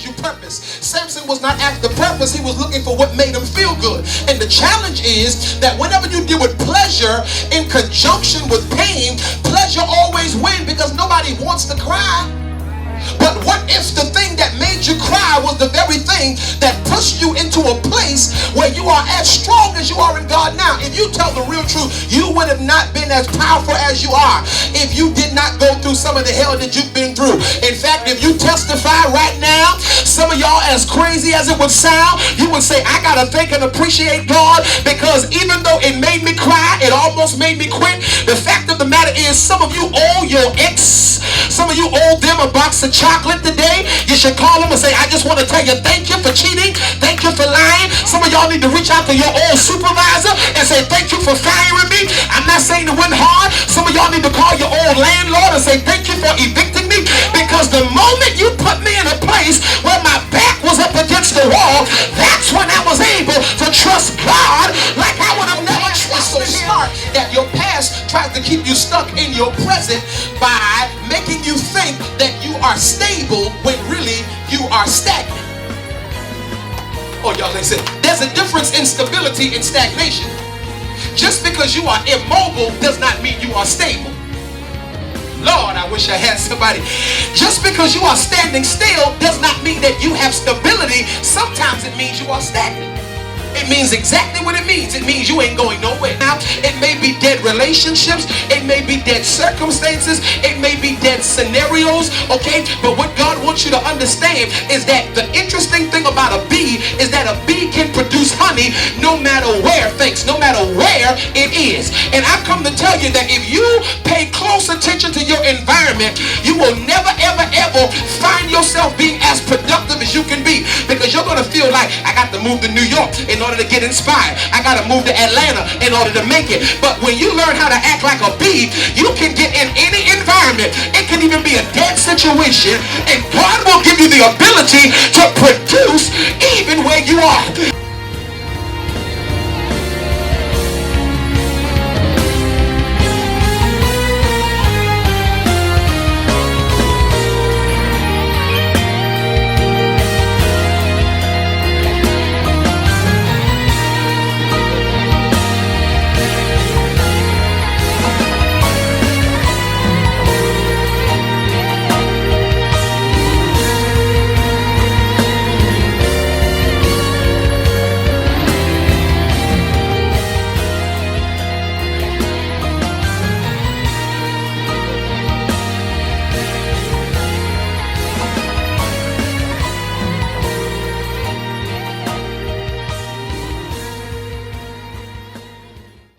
gives you purpose. Samson was not after purpose, he was looking for what made him feel good. And the challenge is that whenever you deal with pleasure in conjunction with pain, pleasure always wins because nobody wants to cry. But what if the thing that made you cry was the very thing that pushed you into a place where you are as strong as you are in God now? If you tell the real truth, you would have not been as powerful as you are if you did not go through some of the hell that you've been through. In fact, if you testify right now, some of y'all, as crazy as it would sound, you would say, I gotta thank and appreciate God, because even though it made me cry, it almost made me quit. The fact of the matter is, some of you owe your ex, some of you owe them a box of chocolate today. You should call them and say, I just want to tell you thank you for cheating, thank you for lying. Some of y'all need to reach out to your old supervisor and say thank you for firing me. I'm not saying it went hard. Some of y'all need to call your old landlord and say thank you for evicting me, because the moment you put me in a place where my back was up against the wall, that's when I was able to trust God like I would have never trusted him. Smart that your past tries to keep you stuck in your present by making you think that you are stable when really you are stagnant. Oh, y'all listen. There's a difference in stability and stagnation. Just because you are immobile does not mean you are stable. Lord, I wish I had somebody. Just because you are standing still does not mean that you have stability. Sometimes it means you are stagnant. It means exactly what it means. It means you ain't going nowhere. Now, it may be dead relationships. It may be dead circumstances. It may be dead scenarios, okay? But what God wants you to understand is that the interesting thing about a bee is that a bee can produce honey no matter where, no matter where it is. And I've come to tell you that if you pay close attention to your environment, you will never, ever, ever find yourself being as productive as you can be, because you're going to feel like, I got to move to New York in order to get inspired. I got to move to Atlanta in order to make it. But when you learn how to act like a bee, you can get in any environment. It can even be a dead situation, and God will give you the ability to produce even where you are.